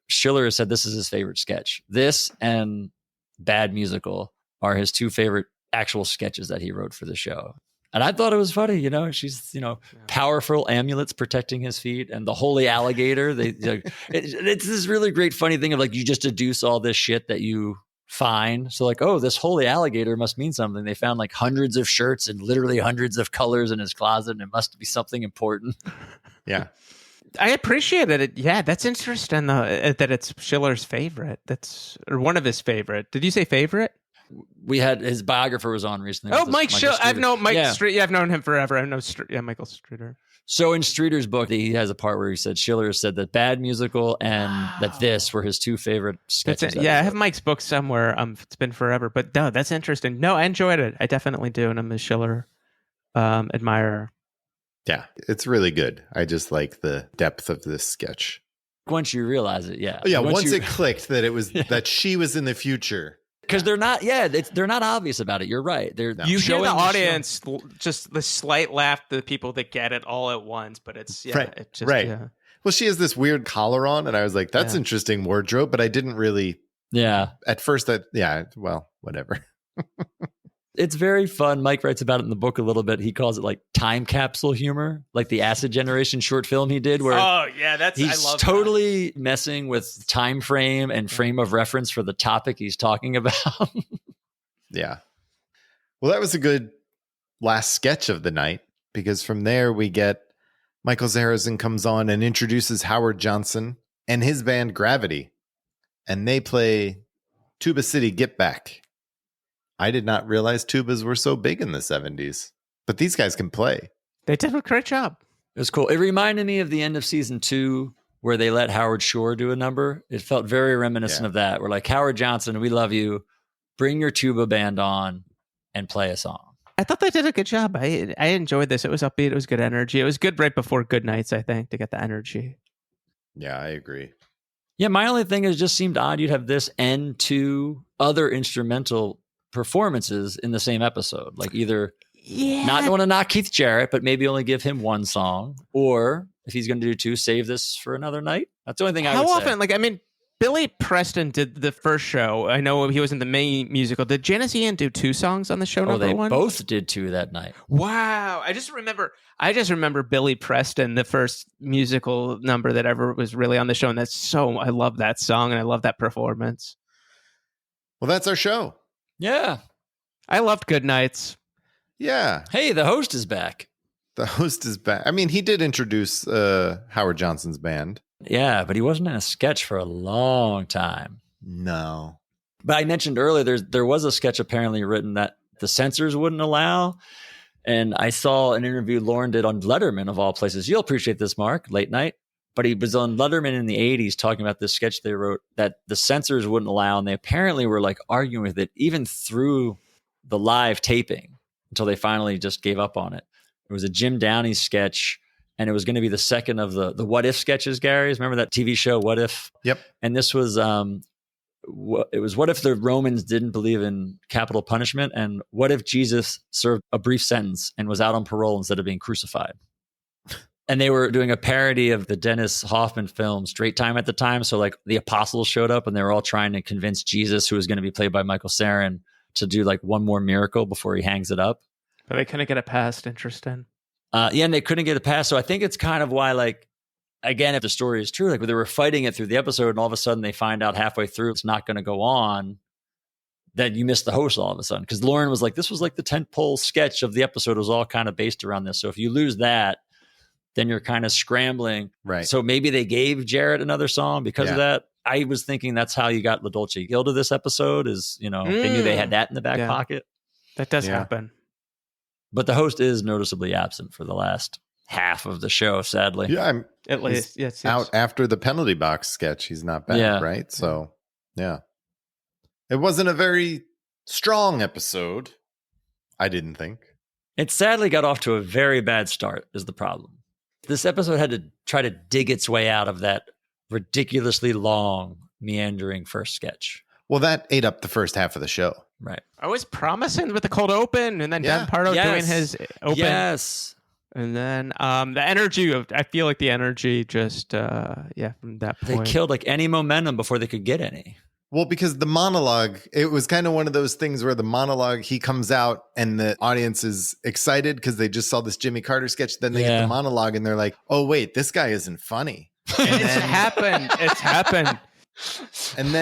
Schiller has said this is his favorite sketch. This and Bad Musical are his two favorite actual sketches that he wrote for the show. And I thought it was funny, she's, powerful amulets protecting his feet and the holy alligator. It's this really great funny thing of like, you just deduce all this shit that you find. So like, oh, this holy alligator must mean something. They found like hundreds of shirts and literally hundreds of colors in his closet, and it must be something important. Yeah. I appreciated it. Yeah, that's interesting that it's Schiller's favorite. Or one of his favorite. Did you say favorite? We had his biographer was on recently. Oh, Mike Schiller. I've known Mike Street. Yeah, I've known him forever. I know Michael Streeter. So in Streeter's book, he has a part where he said Schiller said that Bad Musical and that this were his two favorite sketches. I have Mike's book somewhere. It's been forever, but no, that's interesting. No, I enjoyed it. I definitely do, and I'm a Schiller admirer. Yeah, it's really good. I just like the depth of this sketch. Once you realize it, yeah. Oh, yeah, once it clicked that it was that she was in the future. Because they're not, they're not obvious about it. You're right. You hear the audience just the slight laugh, the people that get it all at once, but it's right. Yeah. Well, she has this weird collar on, and I was like, "That's interesting wardrobe," but I didn't really. Yeah. At first, well, whatever. It's very fun. Mike writes about it in the book a little bit. He calls it like time capsule humor, like the Acid Generation short film he did, where he's totally messing with time frame and frame of reference for the topic he's talking about. Yeah. Well, that was a good last sketch of the night, because from there we get Michael Sarrazin comes on and introduces Howard Johnson and his band Gravity, and they play Tuba City Get Back. I did not realize tubas were so big in the 70s, but these guys can play. They did a great job. It was cool. It reminded me of the end of season 2 where they let Howard Shore do a number. It felt very reminiscent of that. We're like, Howard Johnson, we love you. Bring your tuba band on and play a song. I thought they did a good job. I enjoyed this. It was upbeat. It was good energy. It was good right before Good Nights, I think, to get the energy. Yeah, I agree. Yeah, my only thing is it just seemed odd you'd have this and 2 other instrumental performances in the same episode. Like either not want to knock Keith Jarrett, but maybe only give him one song, or if he's going to do 2, save this for another night. That's the only thing I would say. How often? Billy Preston did the first show. I know he was in the main musical. Did Janice Ian do 2 songs on the show? They both did 2 that night. Wow. I just remember Billy Preston, the first musical number that ever was really on the show. And I love that song and I love that performance. Well, that's our show. Yeah. I loved Good Nights. Yeah. Hey, the host is back. The host is back. I mean, he did introduce Howard Johnson's band. Yeah, but he wasn't in a sketch for a long time. No. But I mentioned earlier, there was a sketch apparently written that the censors wouldn't allow. And I saw an interview Lauren did on Letterman, of all places. You'll appreciate this, Mark, late night. But he was on Letterman in the 80s talking about this sketch they wrote that the censors wouldn't allow. And they apparently were like arguing with it even through the live taping until they finally just gave up on it. It was a Jim Downey sketch, and it was going to be the second of the What If sketches, Gary's. Remember that TV show, What If? Yep. And this was, it was what if the Romans didn't believe in capital punishment? And what if Jesus served a brief sentence and was out on parole instead of being crucified? And they were doing a parody of the Dennis Hoffman film Straight Time at the time. So like the apostles showed up and they were all trying to convince Jesus, who was going to be played by Michael Sarrazin, to do like one more miracle before he hangs it up. But they couldn't get it past. Interesting. Yeah, and they couldn't get it past. So I think it's kind of why, like, again, if the story is true, like they were fighting it through the episode and all of a sudden they find out halfway through it's not going to go on, then you miss the host all of a sudden. Because Lauren was like, this was like the tentpole sketch of the episode. It was all kind of based around this. So if you lose that, then you're kind of scrambling. Right. So maybe they gave Jarrett another song because of that. I was thinking that's how you got La Dolce Gilda this episode is, they knew they had that in the back pocket. That does happen. But the host is noticeably absent for the last half of the show, sadly. Yeah, at least out after the penalty box sketch. He's not back, right? So, yeah. It wasn't a very strong episode, I didn't think. It sadly got off to a very bad start is the problem. This episode had to try to dig its way out of that ridiculously long, meandering first sketch. Well, that ate up the first half of the show. Right. I was promising with the cold open and then Dan Pardo doing his open. Yes. And then the energy I feel like the energy just, from that point. They killed like any momentum before they could get any. Well, because the monologue, it was kind of one of those things where the monologue, he comes out and the audience is excited because they just saw this Jimmy Carter sketch. Then they get the monologue and they're like, oh, wait, this guy isn't funny. It's happened. It's happened. And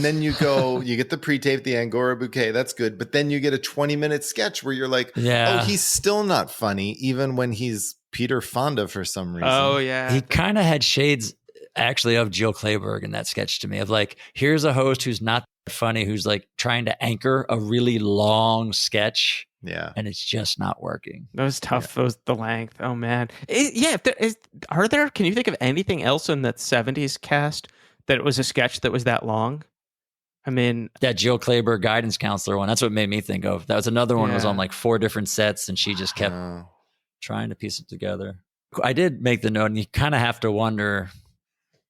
then you get the pre-tape, the Angora bouquet. That's good. But then you get a 20-minute sketch where you're like, oh, he's still not funny, even when he's Peter Fonda for some reason. Oh, yeah. He kind of had shades actually of Jill Clayburgh in that sketch to me of like, here's a host who's not funny, who's like trying to anchor a really long sketch. Yeah. And it's just not working. That was tough. That was the length. Oh, man. Can you think of anything else in that 70s cast that it was a sketch that was that long? I mean, that Jill Clayburgh guidance counselor one, that's what made me think of. That was another one was on like 4 different sets and she just kept trying to piece it together. I did make the note and you kind of have to wonder,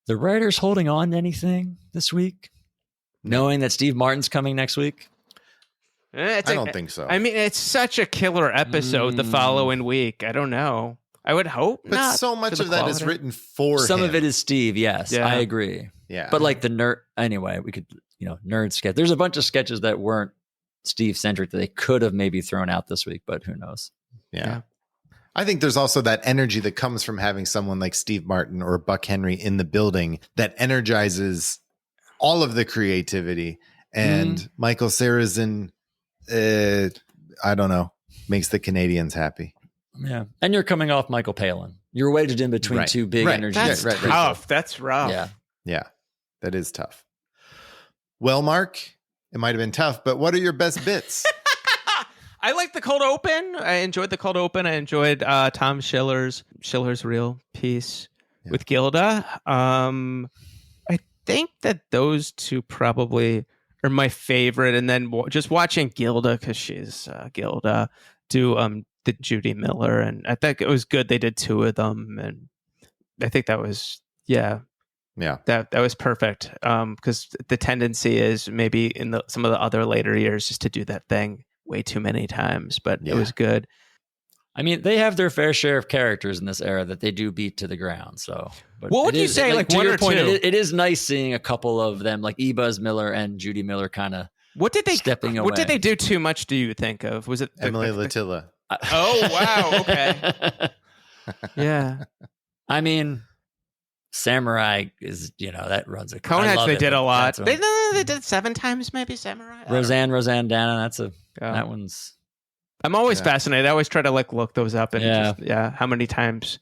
the writers holding on to anything this week? Knowing that Steve Martin's coming next week? I don't think so. I mean, it's such a killer episode the following week. I don't know. I would hope but not. So much of that is written for Some him. of it is Steve, yes. Yeah. I agree. Yeah. But like the nerd, anyway, we could, nerd sketch. There's a bunch of sketches that weren't Steve-centric that they could have maybe thrown out this week, but who knows? Yeah. I think there's also that energy that comes from having someone like Steve Martin or Buck Henry in the building that energizes all of the creativity. And Michael Sarrazin, I don't know, makes the Canadians happy. Yeah. And you're coming off Michael Palin. You're wedged in between two big energies. That's tough. That's rough. Yeah. Yeah. That is tough. Well, Mark, it might have been tough, but what are your best bits? I like the cold open. I enjoyed the cold open. I enjoyed Tom Schiller's real piece with Gilda. I think that those two probably are my favorite. And then just watching Gilda, because she's Gilda, do the Judy Miller. And I think it was good they did 2 of them. And I think that was, that was perfect. Because the tendency is maybe in some of the other later years just to do that thing way too many times, but it was good. I mean, they have their fair share of characters in this era that they do beat to the ground. So, but what would you say? Like one or two? It is nice seeing a couple of them, like Ebuz Miller and Judy Miller, kind of. Stepping away? What did they do too much? Do you think of? Was it Emily Latilla? Oh wow! Okay. Yeah. I mean, Samurai is that runs a. Coneheads they did a lot. They did 7 times maybe Samurai. Roseanne Dana. That one's. I'm always fascinated. I always try to look those up and how many times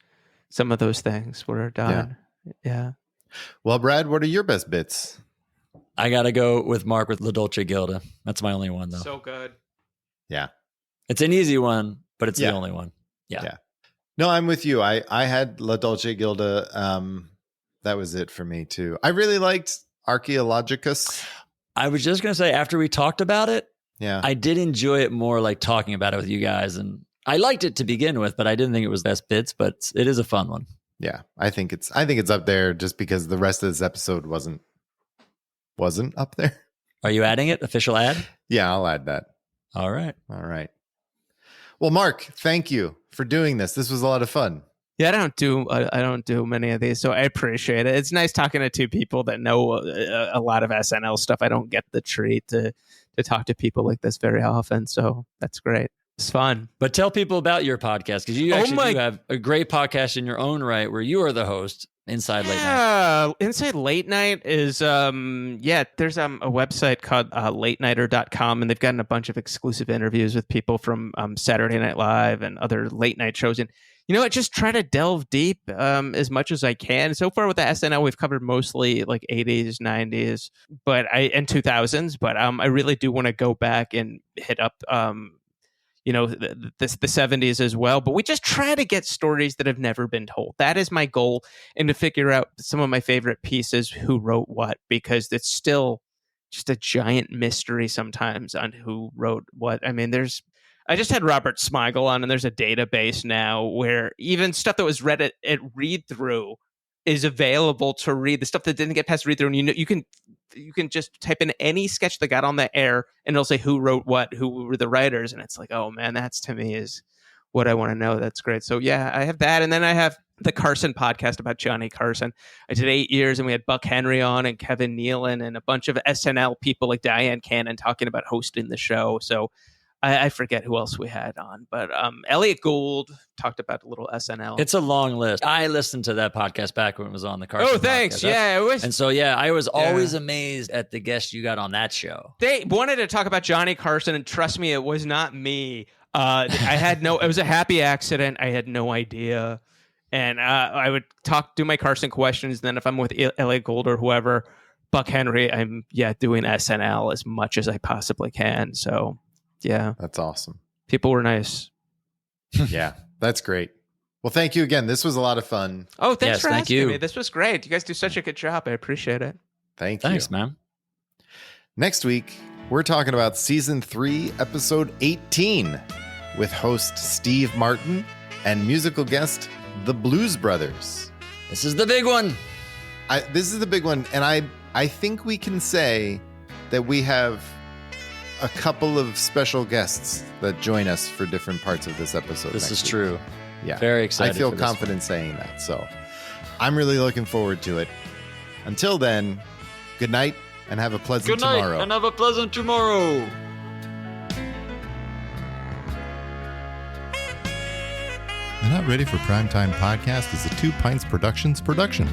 some of those things were done. Yeah. Well, Brad, what are your best bits? I got to go with Mark with La Dolce Gilda. That's my only one, though. So good. Yeah. It's an easy one, but it's Yeah. the only one. Yeah. No, I'm with you. I had La Dolce Gilda. That was it for me too. I really liked Archaeologicus. I was just going to say, after we talked about it, Yeah. I did enjoy it more like talking about it with you guys. And I liked it to begin with, but I didn't think it was best bits, but it is a fun one. Yeah. I think it's up there just because the rest of this episode wasn't up there. Are you adding it? Official ad? Yeah, I'll add that. All right. All right. Well, Mark, thank you for doing this. This was a lot of fun. Yeah, I don't do many of these, so I appreciate it. It's nice talking to two people that know a lot of SNL stuff. I don't get the treat to talk to people like this very often, so that's great. It's fun. But tell people about your podcast, because you actually do have a great podcast in your own right where you are the host, Inside Late Night. Inside Late Night is there's a website called latenighter.com, and they've gotten a bunch of exclusive interviews with people from Saturday Night Live and other late night shows. And you know what? Just try to delve deep as much as I can. So far with the SNL, we've covered mostly like 80s, 90s, and 2000s. But I really do want to go back and hit up the 70s as well. But we just try to get stories that have never been told. That is my goal, and to figure out some of my favorite pieces, who wrote what, because it's still just a giant mystery sometimes on who wrote what. I mean, I just had Robert Smigel on, and there's a database now where even stuff that was read at read through is available to read. The stuff that didn't get past read through, and you can just type in any sketch that got on the air, and it'll say who wrote what, who were the writers, and it's like, oh man, that's to me is what I want to know. That's great. So yeah, I have that, and then I have the Carson podcast about Johnny Carson. I did 8 years, and we had Buck Henry on, and Kevin Nealon, and a bunch of SNL people like Diane Cannon talking about hosting the show. So I forget who else we had on, but Elliot Gould talked about a little SNL. It's a long list. I listened to that podcast back when it was on the Carson. Oh, thanks. Podcast. Yeah, it was. And so, I was always amazed at the guests you got on that show. They wanted to talk about Johnny Carson, and trust me, it was not me. It was a happy accident. I had no idea. And I would do my Carson questions. And then if I'm with Elliot Gould or whoever, Buck Henry, I'm doing SNL as much as I possibly can. So. Yeah. That's awesome. People were nice. Yeah, that's great. Well, thank you again. This was a lot of fun. Oh, thanks for asking me. This was great. You guys do such a good job. I appreciate it. Thanks, you. Thanks, man. Next week, we're talking about season 3, episode 18 with host Steve Martin and musical guest, the Blues Brothers. This is the big one. This is the big one. And I think we can say that we have a couple of special guests that join us for different parts of this episode. This is true. Yeah. Very excited. I feel confident saying that. So I'm really looking forward to it. Until then, good night and have a pleasant tomorrow. Good night and have a pleasant tomorrow. The Not Ready for Primetime podcast is a Two Pints Productions production.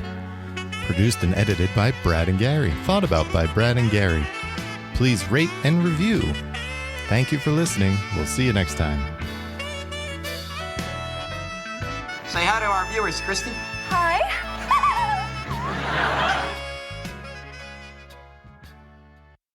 Produced and edited by Brad and Gary. Thought about by Brad and Gary. Please rate and review. Thank you for listening. We'll see you next time. Say hi to our viewers, Christy. Hi.